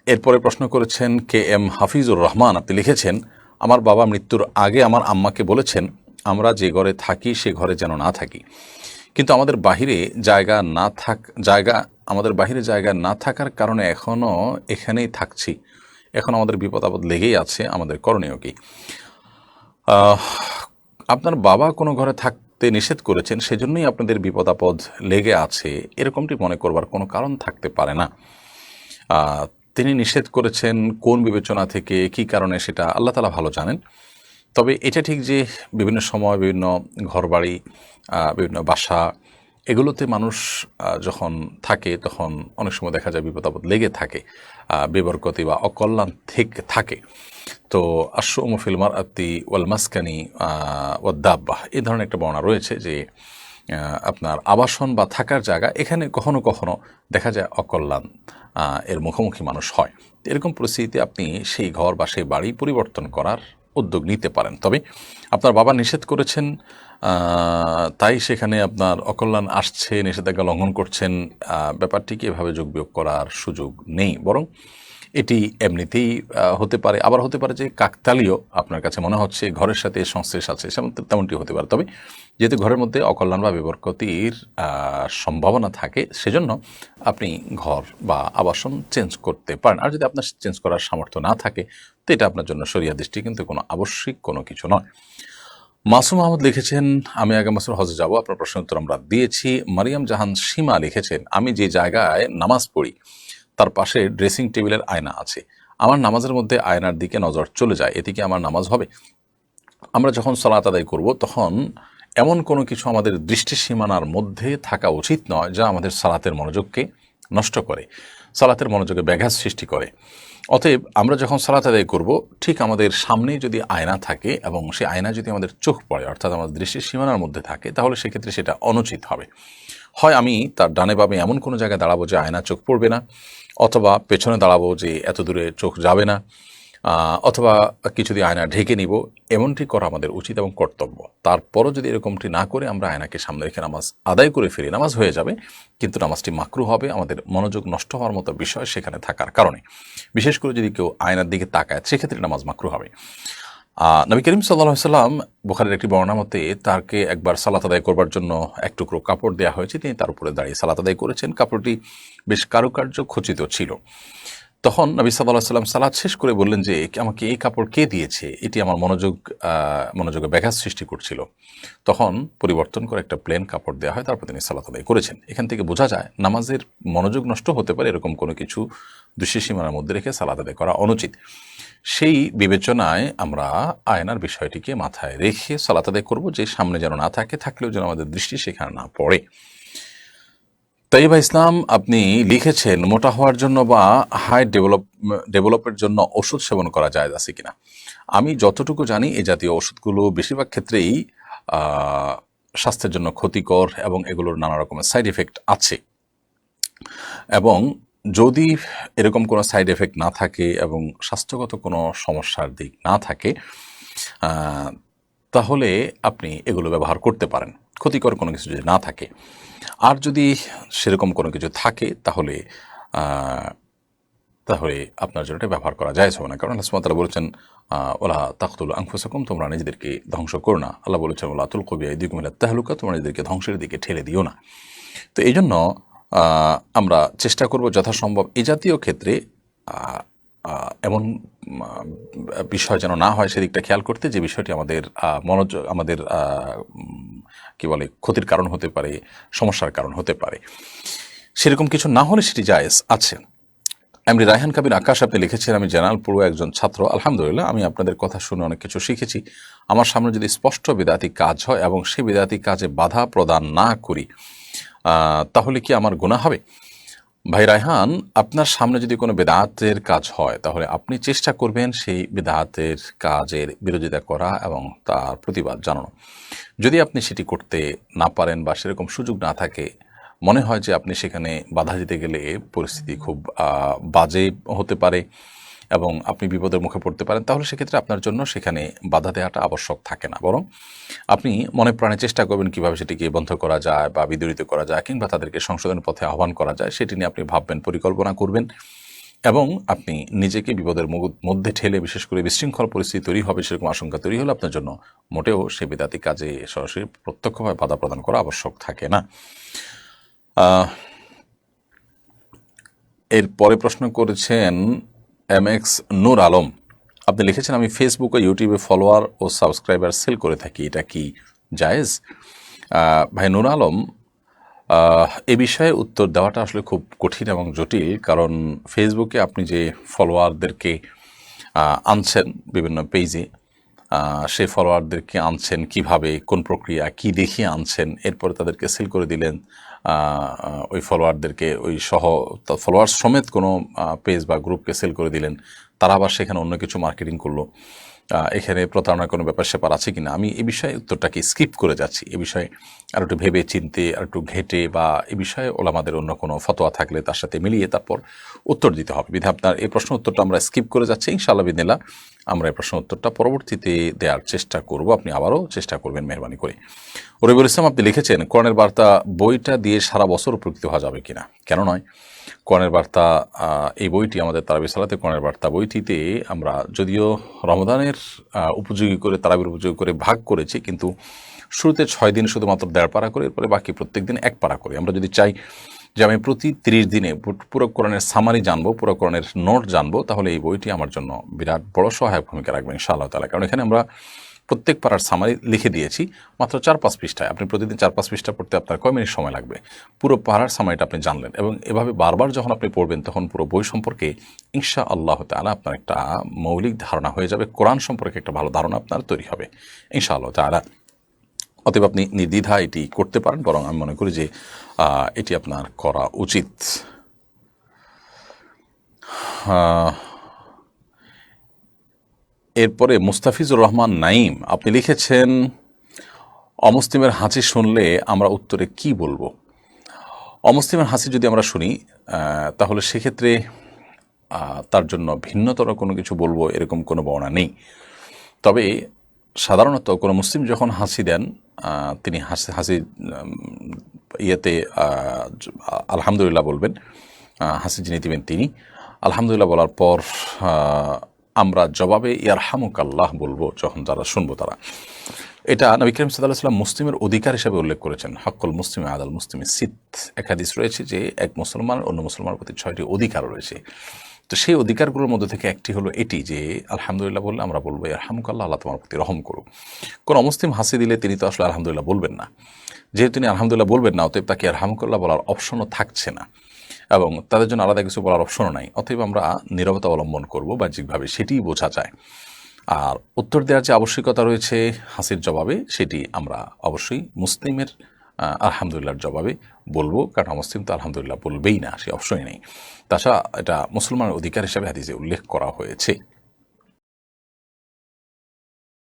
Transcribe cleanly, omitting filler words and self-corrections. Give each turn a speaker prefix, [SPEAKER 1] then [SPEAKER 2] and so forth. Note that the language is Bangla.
[SPEAKER 1] এরপরে প্রশ্ন করেছেন কে এম হাফিজুর রহমান। আপনি লিখেছেন, আমার বাবা মৃত্যুর আগে আমার আম্মাকে বলেছেন আমরা যে ঘরে থাকি সে ঘরে যেন না থাকি, কিন্তু আমাদের বাহিরে জায়গা আমাদের বাহিরে জায়গা না থাকার কারণে এখনও এখানেই থাকছি। এখন আমাদের বিপদ আপদ লেগেই আছে, আমাদের করণীয় কি? আহ, আপনার বাবা কোনো ঘরে থাকতে নিষেধ করেছেন, সেজন্যই আপনাদের বিপদ আপদ লেগে আছে, এরকমটি মনে করবার কোনো কারণ থাকতে পারে না। আহ, তিনি নিষেধ করেছেন কোন বিবেচনা থেকে, কি কারণে, সেটা আল্লাহ তাআলা ভালো জানেন। তবে এটা ঠিক যে বিভিন্ন সময় বিভিন্ন ঘরবাড়ি, বিভিন্ন বাসা, এগুলোতে মানুষ যখন থাকে তখন অনেক সময় দেখা যায় বিপদ আপদ লেগে থাকে, বেবরকতি বা অকল্যাণ থাকে। তো আশউমু ফিল মারআতি ওয়াল মাসকানি ওয়াদ দাব্বাহ, এই ধরনের একটা বর্ণনা রয়েছে যে আপনার আবাসন বা থাকার জায়গা, এখানে কখনো কখনো দেখা যায় অকল্যাণ এর মুখোমুখি মানুষ হয়। এরকম পরিস্থিতিতে আপনি সেই ঘর বা সেই বাড়ি পরিবর্তন করার উদ্যোগ নিতে পারেন। তবে আপনার বাবা নিষেধ করেছেন, তাই সেখানে আপনার অকল্যাণ আসছে, নিষেধাজ্ঞা লঙ্ঘন করছেন, ব্যাপারটিকে এভাবে যোগ বিয়োগ করার সুযোগ নেই। বরং এটি এমনিতেই হতে পারে, আবার হতে পারে যে কাকতালীয়, আপনার কাছে মনে হচ্ছে ঘরের সাথে সংশ্লেষ আছে, তেমনটি হতে পারে। তবে যেহেতু ঘরের মধ্যে অকল্যাণ বা বিবরকতির সম্ভাবনা থাকে, সেজন্য আপনি ঘর বা আবাসন চেঞ্জ করতে পারেন। আর যদি আপনার চেঞ্জ করার সামর্থ্য না থাকে, তো এটা আপনার জন্য শরিয়া দৃষ্টি কিন্তু কোনো আবশ্যিক কোনো কিছু নয়। মাসুম আহমদ লিখেছেন, আমি আগামী বছর হজে যাব। আপনার প্রশ্নের উত্তর আমরা দিয়েছি। মারিয়াম জাহান সীমা লিখেছেন, আমি যে জায়গায় নামাজ পড়ি তার পাশে ড্রেসিং টেবিলের আয়না আছে, আমার নামাজের মধ্যে আয়নার দিকে নজর চলে যায়, এতে কি আমার নামাজ হবে? আমরা যখন সালাত আদায় করব তখন এমন কোনো কিছু আমাদের দৃষ্টি সীমানার মধ্যে থাকা উচিত নয় যা আমাদের সালাতের মনোযোগকে নষ্ট করে, সালাতের মনোযোগে ব্যাঘাত সৃষ্টি করে। অতএব আমরা যখন সালাত আদায় করব, ঠিক আমাদের সামনেই যদি আয়না থাকে এবং সেই আয়না যদি আমাদের চোখ পড়ে, অর্থাৎ আমাদের দৃষ্টির সীমানার মধ্যে থাকে, তাহলে সেক্ষেত্রে সেটা অনুচিত হবে। হয় আমি তার ডানে বামে এমন কোনো জায়গায় দাঁড়াবো যে আয়না চোখ পড়বে না, অথবা পেছনে দাঁড়াবো যে এত দূরে চোখ যাবে না, অথবা কিছু দিয়ে আয়না ঢেকে নিব। এমনটি করা আমাদের উচিত এবং কর্তব্য। তারপরও যদি এরকমটি না করে আমরা আয়নাকে সামনে রেখে নামাজ আদায় করে ফিরি, নামাজ হয়ে যাবে, কিন্তু নামাজটি মাকরু হবে, আমাদের মনোযোগ নষ্ট হওয়ার মতো বিষয় সেখানে থাকার কারণে। বিশেষ করে যদি কেউ আয়নার দিকে তাকায়, সেক্ষেত্রে নামাজ মাকরু হবে। নবী করিম সাল্লাল্লাহু আলাইহি সাল্লাম, বুখারীর একটি বর্ণনা মতে, তাকে একবার সালাত আদায় করবার জন্য এক টুকরো কাপড় দেওয়া হয়েছে, তিনি তার উপরে দাঁড়িয়ে সালাত আদায় করেছেন। কাপড়টি বেশ কারুকার্য খচিত ছিল। তখন নবী সাল্লাল্লাহু আলাইহি সাল্লাম সালাত শেষ করে বললেন যে, আমাকে এই কাপড় কে দিয়েছে? এটি আমার মনোযোগে ব্যাঘাত সৃষ্টি করছিল। তখন পরিবর্তন করে একটা প্লেন কাপড় দেওয়া হয়, তারপর তিনি সালাত আদায় করেছেন। এখান থেকে বোঝা যায় নামাজের মনোযোগ নষ্ট হতে পারে, এরকম কোনো কিছু দৃষ্টিসীমানার মধ্যে রেখে সালাত আদায় করা অনুচিত। সেই বিবেচনায় আমরা আয়নার বিষয়টিকে মাথায় রেখে সালাত আদায় করব, যে সামনে যেন না থাকে, থাকলেও যেন আমাদের দৃষ্টি সেখানে না পড়ে। তাইবা ইসলাম, আপনি লিখেছেন, মোটা হওয়ার জন্য বা হাইট ডেভেলপের জন্য ওষুধ সেবন করা যায় আছে কিনা? আমি যতটুকু জানি, এই জাতীয় ওষুধগুলো বেশিরভাগ ক্ষেত্রেই স্বাস্থ্যের জন্য ক্ষতিকর এবং এগুলোর নানা রকমের সাইড এফেক্ট আছে। এবং যদি এরকম কোনো সাইড এফেক্ট না থাকে এবং স্বাস্থ্যগত কোনো সমস্যার দিক না থাকে, তাহলে আপনি এগুলো ব্যবহার করতে পারেন, ক্ষতিকর কোনো কিছু যদি না থাকে। আর যদি সেরকম কোনো কিছু থাকে, তাহলে তাহলে আপনার জন্য এটা ব্যবহার করা যায় হবে না। কারণ আল্লাহ সুবহানাহু ওয়া তাআলা বলেছেন, ওয়ালা তাকতুলু আনফুসাকুম, তোমরা নিজেদেরকে ধ্বংস করো না। আল্লাহ বলেছেন, ওয়ালা তুলকু বিআইদিকুম ইলা তাহলুকা, তোমরা নিজেদেরকে ধ্বংসের দিকে ঠেলে দিও না। তো এই জন্য আমরা চেষ্টা করব যথাসম্ভব এই জাতীয় ক্ষেত্রে এমন বিষয় যেন না হয়, সেদিকটা খেয়াল করতে, যে বিষয়টি আমাদের আমাদের কি বলে, ক্ষতির কারণ হতে পারে, সমস্যার কারণ হতে পারে। সেরকম কিছু না হলে সেটি জায়েজ আছে। এমনি রায়হান কাবির আকাশ, আপনি লিখেছেন, আমি জেনারেল পড়ুয়া একজন ছাত্র। আলহামদুলিল্লাহ, আমি আপনাদের কথা শুনে অনেক কিছু শিখেছি। আমার সামনে যদি স্পষ্ট বিদআতি কাজ হয় এবং সেই বিদআতি কাজে বাধা প্রদান না করি, তাহলে কি আমার গুনাহ হবে? ভাই রায়হান, আপনার সামনে যদি কোনো বেদাতের কাজ হয়, তাহলে আপনি চেষ্টা করবেন সেই বেদাতের কাজের বিরোধিতা করা এবং তার প্রতিবাদ জানানো। যদি আপনি সেটি করতে না পারেন বা সেরকম সুযোগ না থাকে, মনে হয় যে আপনি সেখানে বাধা দিতে গেলে পরিস্থিতি খুব বাজে হতে পারে এবং আপনি বিপদের মুখে পড়তে পারেন, তাহলে সেক্ষেত্রে আপনার জন্য সেখানে বাধা দেওয়াটা আবশ্যক থাকে না। বরং আপনি মনে প্রাণে চেষ্টা করবেন কীভাবে সেটিকে বন্ধ করা যায় বা বিদরিত করা যায়, কিংবা তাদেরকে সংশোধনের পথে আহ্বান করা যায়, সেটি নিয়ে আপনি ভাববেন, পরিকল্পনা করবেন। এবং আপনি নিজেকে বিপদের মধ্যে ঠেলে বিশেষ করে বিশৃঙ্খল পরিস্থিতি তৈরি হবে সেরকম আশঙ্কা তৈরি হলে আপনার জন্য মোটেও সে বিদাতি কাজে সরাসরি প্রত্যক্ষভাবে বাধা প্রদান করা আবশ্যক থাকে না। এরপরে প্রশ্ন করেছেন MX নূর আলম। আপনি লিখেছেন, আমি ফেসবুক ও ইউটিউবে ফলোয়ার ও সাবস্ক্রাইবার সেল করে থাকি, এটা কি জায়েজ? ভাই নূর আলম, এ বিষয়ে উত্তর দেওয়াটা আসলে খুব কঠিন এবং জটিল, কারণ ফেসবুকে আপনি যে ফলোয়ারদেরকে আনছেন বিভিন্ন পেজে, সেই ফলোয়ারদেরকে আনছেন কিভাবে, কোন প্রক্রিয়া, কি দেখিয়ে আনছেন, এরপরে তাদেরকে সেল করে দিলেন, ওই ফলোয়ারদেরকে ওই ফলোয়ার সমেত কোনো পেজ বা গ্রুপকে সেল করে দিলেন, তারা আবার সেখানে অন্য কিছু মার্কেটিং করলো, এখানে প্রতারণার কোনো ব্যাপার স্যাপার আছে কিনা, আমি এই বিষয়ে উত্তরটাকে স্কিপ করে যাচ্ছি। এ বিষয়ে আর একটু ভেবে চিনতে, আর একটু ঘেটে, বা এ বিষয়ে ওলামাদের অন্য কোনো ফতোয়া থাকলে তার সাথে মিলিয়ে তারপর উত্তর দিতে হবে। বিধে আপনার এই প্রশ্ন উত্তরটা আমরা স্কিপ করে যাচ্ছি। ইনশাআল্লাহ বিদিনিল্লাহ আমরা এই প্রশ্ন উত্তরটা পরবর্তীতে দেওয়ার চেষ্টা করব, আপনি আবারও চেষ্টা করবেন মেহরবানি করে। রবিউল ইসলাম, আপনি লিখেছেন, কোরআনের বার্তা বইটা দিয়ে সারা বছর উপকৃত হওয়া যাবে কিনা? কেন নয়। কোরআনের বার্তা এই বইটি, আমাদের তারাবির সালাতে কোরআনের বার্তা বইটিতে আমরা যদিও রমজানের উপযোগী করে, তারাবির উপযোগী করে ভাগ করেছি, কিন্তু শুরুতে 6 দিন শুধুমাত্র 1.5 পারা করে, এরপরে বাকি প্রত্যেক দিন 1 পারা করে। আমরা যদি চাই যে আমি প্রতি 30 দিনে পুরো কোরআনের সামারি জানবো, পুরো কোরআনের নোট জানবো, তাহলে এই বইটি আমার জন্য বিরাট বড় সহায়ক ভূমিকা রাখবে ইনশাআল্লাহ তাআলা। কারণ এখানে আমরা প্রত্যেক পারার সামারি লিখে দিয়েছি মাত্র 4-5 পৃষ্ঠায়। আপনি প্রতিদিন 4-5 পৃষ্ঠা পড়তে আপনার কয় মিনিট সময় লাগবে? পুরো পারার সামারিটা আপনি জানলেন, এবং এভাবে বারবার যখন আপনি পড়বেন তখন পুরো বই সম্পর্কে ইনশাআল্লাহ তাআলা আপনার একটা মৌলিক ধারণা হয়ে যাবে, কোরআন সম্পর্কে একটা ভালো ধারণা আপনার তৈরি হবে ইনশাআল্লাহ তাআলা। অতএব আপনি নির্দ্বিধা এটি করতে পারেন, বরং আমি মনে করি যে এটি আপনার করা উচিত। এরপরে মুস্তাফিজুর রহমান নাইম, আপনি লিখেছেন, অমুসলিমের হাসি শুনলে আমরা উত্তরে কি বলবো? অমুসলিমের হাসি যদি আমরা শুনি তাহলে সেক্ষেত্রে তার জন্য ভিন্নতর কোনো কিছু বলবো এরকম কোনো বর্ণনা নেই। তবে সাধারণত কোনো মুসলিম যখন হাসি দেন, তিনি হাসি ইয়েতে আলহামদুলিল্লাহ বলবেন, হাসি যিনি দিবেন তিনি আলহামদুলিল্লাহ বলার পর আমরা জবাবে ইয়ারহামুকাল্লাহ বলবো যখন যারা শুনবো তারা। এটা নবী করিম সাল্লাল্লাহু আলাইহি ওয়াসাল্লাম মুসলিমের অধিকার হিসেবে উল্লেখ করেছেন। হাক্কুল মুসলিম আলাল মুসলিমি সিত, এক হাদিস রয়েছে যে এক মুসলমান অন্য মুসলমানের প্রতি 6টি অধিকার রয়েছে। তো সেই অধিকারগুলোর মধ্যে থেকে একটি হলো এটি যে আলহামদুলিল্লাহ বললে আমরা বলবো ইয়ারহামুকাল্লাহ, আল্লাহ তোমার প্রতি রহম করুক। কোন অমুসলিম হাসি দিলে তিনি তো আসলে আলহামদুলিল্লাহ বলবেন না। যেহেতু তিনি আলহামদুলিল্লাহ বলবেন না, অতএব তাকে ইয়ারহামুকাল্লাহ বলার অপশনও থাকছে না, এবং তাদের জন্য আলাদা কিছু বলার অপশনও নাই। অতএব আমরা নীরবতা অবলম্বন করবো বাহ্যিকভাবে, সেটিই বোঝা যায়। আর উত্তর দেওয়ার যে আবশ্যকতা রয়েছে হাসির জবাবে, সেটি আমরা অবশ্যই মুসলিমের আলহামদুলিল্লাহর জবাবে বলবো, কারণ মুসলিম তো আলহামদুলিল্লাহ বলবেই না, সে অপশনই নেই। তাছাড়া এটা মুসলমানের অধিকার হিসাবে হাদিসে উল্লেখ করা হয়েছে।